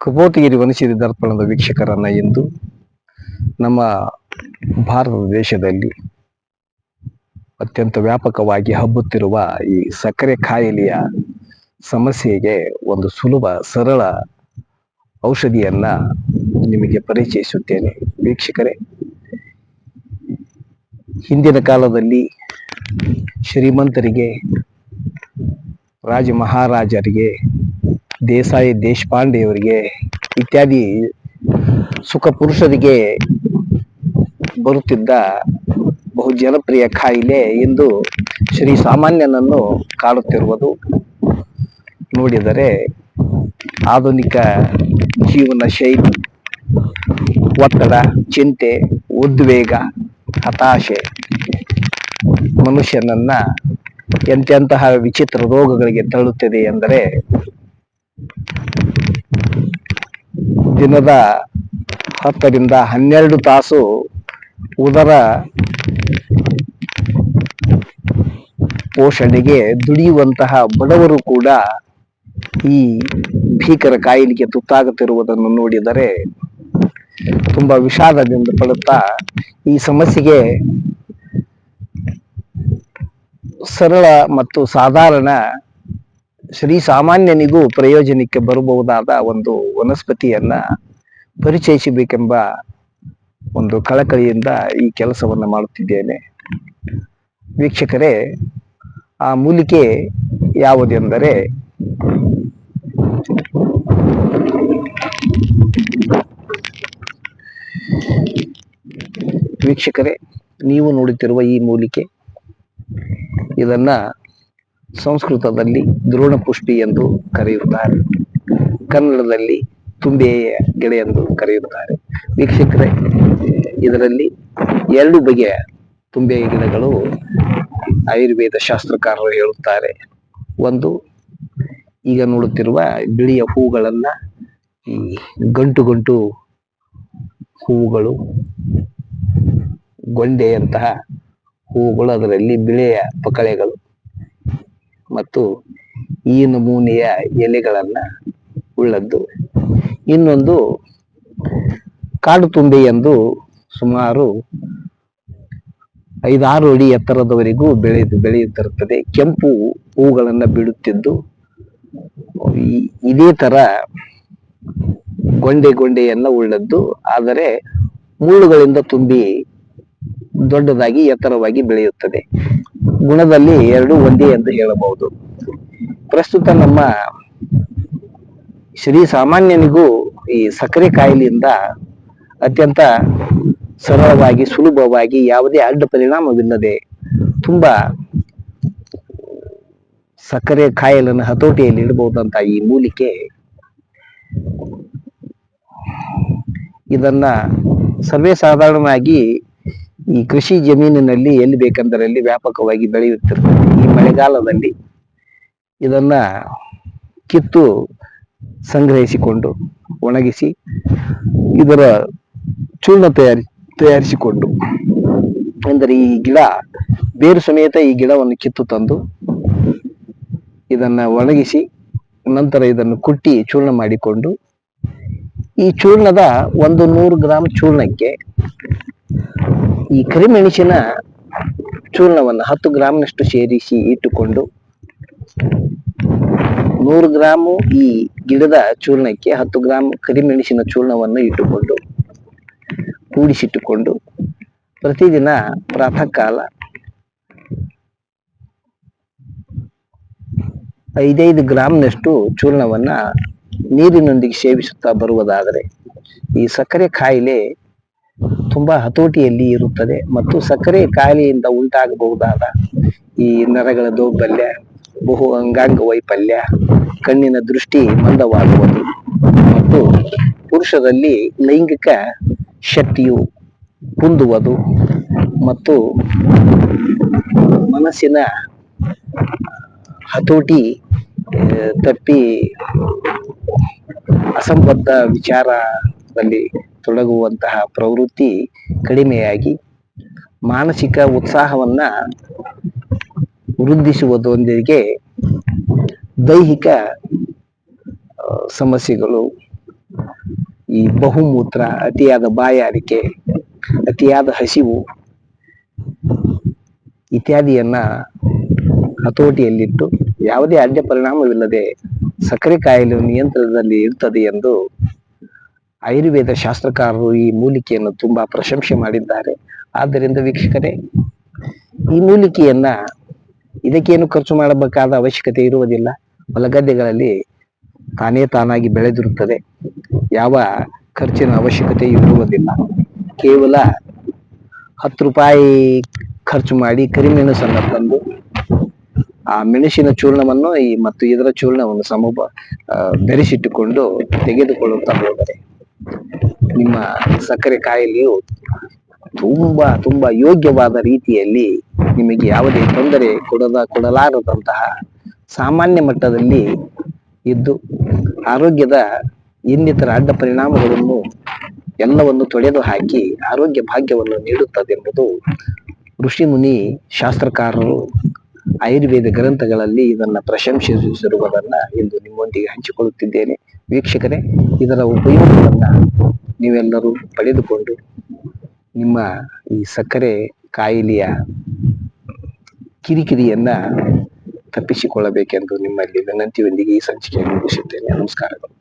ಕಪೋತಗಿರಿ ವನಸಿರಿ ದರ್ಪಣದ ವೀಕ್ಷಕರನ್ನ ಇಂದು ನಮ್ಮ ಭಾರತ ದೇಶದಲ್ಲಿ ಅತ್ಯಂತ ವ್ಯಾಪಕವಾಗಿ ಹಬ್ಬುತ್ತಿರುವ ಈ ಸಕ್ಕರೆ ಕಾಯಿಲೆಯ ಸಮಸ್ಯೆಗೆ ಒಂದು ಸುಲಭ ಸರಳ ಔಷಧಿಯನ್ನ ನಿಮಗೆ ಪರಿಚಯಿಸುತ್ತೇನೆ. ವೀಕ್ಷಕರೇ, ಹಿಂದಿನ ಕಾಲದಲ್ಲಿ ಶ್ರೀಮಂತರಿಗೆ, ರಾಜ ಮಹಾರಾಜರಿಗೆ, ದೇಸಾಯಿ ದೇಶಪಾಂಡೆಯವರಿಗೆ ಇತ್ಯಾದಿ ಸುಖ ಪುರುಷರಿಗೆ ಬರುತ್ತಿದ್ದ ಬಹು ಜನಪ್ರಿಯ ಕಾಯಿಲೆ ಇಂದು ಶ್ರೀ ಸಾಮಾನ್ಯನನ್ನು ಕಾಡುತ್ತಿರುವುದು ನೋಡಿದರೆ ಆಧುನಿಕ ಜೀವನ ಶೈಲಿ, ಒತ್ತಡ, ಚಿಂತೆ, ಉದ್ವೇಗ, ಹತಾಶೆ ಮನುಷ್ಯನನ್ನ ಎಂತೆಂತಹ ವಿಚಿತ್ರ ರೋಗಗಳಿಗೆ ತಳ್ಳುತ್ತದೆ ಎಂದರೆ, ದಿನದ 10 ರಿಂದ 12 ತಾಸು ಉದರ ಪೋಷಣೆಗೆ ದುಡಿಯುವಂತಹ ಬಡವರು ಕೂಡ ಈ ಭೀಕರ ಕಾಯಿಲೆಗೆ ತುತ್ತಾಗುತ್ತಿರುವುದನ್ನು ನೋಡಿದರೆ ತುಂಬಾ ವಿಷಾದದಿಂದ ಪಡುತ್ತಾ, ಈ ಸಮಸ್ಯೆಗೆ ಸರಳ ಮತ್ತು ಸಾಧಾರಣ ಶ್ರೀ ಸಾಮಾನ್ಯನಿಗೂ ಪ್ರಯೋಜನಕ್ಕೆ ಬರಬಹುದಾದ ಒಂದು ವನಸ್ಪತಿಯನ್ನ ಪರಿಚಯಿಸಬೇಕೆಂಬ ಒಂದು ಕಳಕಳಿಯಿಂದ ಈ ಕೆಲಸವನ್ನು ಮಾಡುತ್ತಿದ್ದೇನೆ. ವೀಕ್ಷಕರೇ, ಆ ಮೂಲಿಕೆ ಯಾವುದೆಂದರೆ ವೀಕ್ಷಕರೇ, ನೀವು ನೋಡುತ್ತಿರುವ ಈ ಮೂಲಿಕೆ, ಇದನ್ನ ಸಂಸ್ಕೃತದಲ್ಲಿ ದ್ರೋಣಪುಷ್ಪಿ ಎಂದು ಕರೆಯುತ್ತಾರೆ, ಕನ್ನಡದಲ್ಲಿ ತುಂಬೆಯ ಗಿಡ ಎಂದು ಕರೆಯುತ್ತಾರೆ. ವೀಕ್ಷಕರೇ, ಇದರಲ್ಲಿ 2 ಬಗೆಯ ತುಂಬೆಯ ಗಿಡಗಳು ಆಯುರ್ವೇದ ಶಾಸ್ತ್ರಕಾರರು ಹೇಳುತ್ತಾರೆ. ಒಂದು, ಈಗ ನೋಡುತ್ತಿರುವ ಬಿಳಿಯ ಹೂಗಳನ್ನ, ಈ ಗಂಟು ಗಂಟು ಹೂವುಗಳು, ಗೊಂಡೆಯಂತಹ ಹೂವುಗಳು, ಅದರಲ್ಲಿ ಬಿಳೆಯ ಪಕಳೆಗಳು ಮತ್ತು ಈ ನಮೂನೆಯ ಎಲೆಗಳನ್ನ ಉಳ್ಳದ್ದು. ಇನ್ನೊಂದು ಕಾಡು ತುಂಬೆ ಎಂದು ಸುಮಾರು 5-6 ಅಡಿ ಎತ್ತರದವರೆಗೂ ಬೆಳೆಯುತ್ತಿರುತ್ತದೆ. ಕೆಂಪು ಹೂಗಳನ್ನ ಬಿಡುತ್ತಿದ್ದು ಇದೇ ತರ ಗೊಂಡೆಯನ್ನ ಉಳ್ಳದ್ದು, ಆದರೆ ಮುಳ್ಳುಗಳಿಂದ ತುಂಬಿ ದೊಡ್ಡದಾಗಿ ಎತ್ತರವಾಗಿ ಬೆಳೆಯುತ್ತದೆ. ಗುಣದಲ್ಲಿ 2 ಒಂದೇ ಎಂದು ಹೇಳಬಹುದು. ಪ್ರಸ್ತುತ ನಮ್ಮ ಶ್ರೀ ಸಾಮಾನ್ಯನಿಗೂ ಈ ಸಕ್ಕರೆ ಕಾಯಿಲೆಯಿಂದ ಅತ್ಯಂತ ಸರಳವಾಗಿ, ಸುಲಭವಾಗಿ, ಯಾವುದೇ ಅಡ್ಡ ಪರಿಣಾಮವಿಲ್ಲದೆ ತುಂಬಾ ಸಕ್ಕರೆ ಕಾಯಿಲೆಯನ್ನು ಹತೋಟಿಯಲ್ಲಿ ಇಡಬಹುದಂತ ಈ ಮೂಲಿಕೆ, ಇದನ್ನ ಸರ್ವೇ ಸಾಧಾರಣವಾಗಿ ಈ ಕೃಷಿ ಜಮೀನಿನಲ್ಲಿ ಎಲ್ಲಿ ಬೇಕೆಂದರಲ್ಲಿ ವ್ಯಾಪಕವಾಗಿ ಬೆಳೆಯುತ್ತಿರ್ತದೆ. ಈ ಮಳೆಗಾಲದಲ್ಲಿ ಇದನ್ನ ಕಿತ್ತು ಸಂಗ್ರಹಿಸಿಕೊಂಡು ಒಣಗಿಸಿ ಇದರ ಚೂರ್ಣ ತಯಾರಿಸಿಕೊಂಡು, ಅಂದರೆ ಈ ಗಿಡ ಬೇರು ಸಮೇತ ಈ ಗಿಡವನ್ನು ಕಿತ್ತು ತಂದು ಇದನ್ನ ಒಣಗಿಸಿ ನಂತರ ಇದನ್ನು ಕುಟ್ಟಿ ಚೂರ್ಣ ಮಾಡಿಕೊಂಡು, ಈ ಚೂರ್ಣದ 100 ಗ್ರಾಂ ಚೂರ್ಣಕ್ಕೆ ಈ ಕರಿಮೆಣಸಿನ ಚೂರ್ಣವನ್ನು 10 ಗ್ರಾಂನಷ್ಟು ಸೇರಿಸಿ ಇಟ್ಟುಕೊಂಡು, 100 ಗ್ರಾಮು ಈ ಗಿಡದ ಚೂರ್ಣಕ್ಕೆ 10 ಗ್ರಾಂ ಕರಿಮೆಣಸಿನ ಚೂರ್ಣವನ್ನು ಇಟ್ಟುಕೊಂಡು ಕೂಡಿಸಿಟ್ಟುಕೊಂಡು, ಪ್ರತಿದಿನ ಪ್ರಾತಃ ಕಾಲ 5 ಗ್ರಾಂನಷ್ಟು ಚೂರ್ಣವನ್ನ ನೀರಿನೊಂದಿಗೆ ಸೇವಿಸುತ್ತಾ ಬರುವುದಾದರೆ ಈ ಸಕ್ಕರೆ ಕಾಯಿಲೆ ತುಂಬಾ ಹತೋಟಿಯಲ್ಲಿ ಇರುತ್ತದೆ. ಮತ್ತು ಸಕ್ಕರೆ ಕಾಯಿಲೆಯಿಂದ ಉಂಟಾಗಬಹುದಾದ ಈ ನರಗಳ ದೌರ್ಬಲ್ಯ, ಬಹು ಅಂಗಾಂಗ ವೈಫಲ್ಯ, ಕಣ್ಣಿನ ದೃಷ್ಟಿ ಮಂದವಾಗುವುದು ಮತ್ತು ಪುರುಷರಲ್ಲಿ ಲೈಂಗಿಕ ಶಕ್ತಿಯು ಕುಂದುವುದು ಮತ್ತು ಮನಸ್ಸಿನ ಹತೋಟಿ ತಪ್ಪಿ ಅಸಂಬದ್ಧ ವಿಚಾರದಲ್ಲಿ ತೊಡಗುವಂತಹ ಪ್ರವೃತ್ತಿ ಕಡಿಮೆಯಾಗಿ ಮಾನಸಿಕ ಉತ್ಸಾಹವನ್ನ ವೃದ್ಧಿಸುವುದರೊಂದಿಗೆ ದೈಹಿಕ ಸಮಸ್ಯೆಗಳು ಈ ಬಹುಮೂತ್ರ, ಅತಿಯಾದ ಬಾಯಾರಿಕೆ, ಅತಿಯಾದ ಹಸಿವು ಇತ್ಯಾದಿಯನ್ನ ಹತೋಟಿಯಲ್ಲಿಟ್ಟು ಯಾವುದೇ ಅಡ್ಡ ಪರಿಣಾಮವಿಲ್ಲದೆ ಸಕ್ಕರೆ ಕಾಯಿಲೆ ನಿಯಂತ್ರಣದಲ್ಲಿ ಇರ್ತದೆ ಎಂದು ಆಯುರ್ವೇದ ಶಾಸ್ತ್ರಕಾರರು ಈ ಮೂಲಿಕೆಯನ್ನು ತುಂಬಾ ಪ್ರಶಂಸೆ ಮಾಡಿದ್ದಾರೆ. ಆದ್ದರಿಂದ ವೀಕ್ಷಕರೇ, ಈ ಮೂಲಿಕೆಯನ್ನ ಇದಕ್ಕೇನು ಖರ್ಚು ಮಾಡಬೇಕಾದ ಅವಶ್ಯಕತೆ ಇರುವುದಿಲ್ಲ. ಹೊಲಗದ್ದೆಗಳಲ್ಲಿ ತಾನಾಗಿ ಬೆಳೆದಿರುತ್ತದೆ. ಯಾವ ಖರ್ಚಿನ ಅವಶ್ಯಕತೆ ಇರುವುದಿಲ್ಲ. ಕೇವಲ 10 ರೂಪಾಯಿ ಖರ್ಚು ಮಾಡಿ ಕರಿಮೆಣಸನ್ನು ತಂದು ಆ ಮೆಣಸಿನ ಚೂರ್ಣವನ್ನು ಮತ್ತು ಇದರ ಚೂರ್ಣವನ್ನು ಬೆರೆಸಿಟ್ಟುಕೊಂಡು ತೆಗೆದುಕೊಳ್ಳುತ್ತಾ ಹೋದರೆ ನಿಮ್ಮ ಸಕ್ಕರೆ ಕಾಯಿಲೆಯು ತುಂಬಾ ಯೋಗ್ಯವಾದ ರೀತಿಯಲ್ಲಿ ನಿಮಗೆ ಯಾವುದೇ ತೊಂದರೆ ಕೊಡಲಾರದಂತಹ ಸಾಮಾನ್ಯ ಮಟ್ಟದಲ್ಲಿ ಇದ್ದು ಆರೋಗ್ಯದ ಇನ್ನಿತರ ಅಡ್ಡ ಪರಿಣಾಮಗಳನ್ನು ಎಲ್ಲವನ್ನು ತೊಡೆದು ಹಾಕಿ ಆರೋಗ್ಯ ಭಾಗ್ಯವನ್ನು ನೀಡುತ್ತದೆಂಬುದು ಋಷಿ ಮುನಿ ಶಾಸ್ತ್ರಕಾರರು ಆಯುರ್ವೇದ ಗ್ರಂಥಗಳಲ್ಲಿ ಇದನ್ನ ಪ್ರಶಂಸಿಸಿರುವುದನ್ನ ಇಂದು ನಿಮ್ಮೊಂದಿಗೆ ಹಂಚಿಕೊಳ್ಳುತ್ತಿದ್ದೇನೆ. ವೀಕ್ಷಕರೇ, ಇದರ ಉಪಯೋಗವನ್ನ ನೀವೆಲ್ಲರೂ ಪಡೆದುಕೊಂಡು ನಿಮ್ಮ ಈ ಸಕ್ಕರೆ ಕಾಯಿಲೆಯ ಕಿರಿಕಿರಿಯನ್ನ ತಪ್ಪಿಸಿಕೊಳ್ಳಬೇಕೆಂದು ನಿಮ್ಮಲ್ಲಿ ವಿನಂತಿಯೊಂದಿಗೆ ಈ ಸಂಚಿಕೆಯನ್ನು ಮುಗಿಸುತ್ತೇನೆ. ನಮಸ್ಕಾರಗಳು.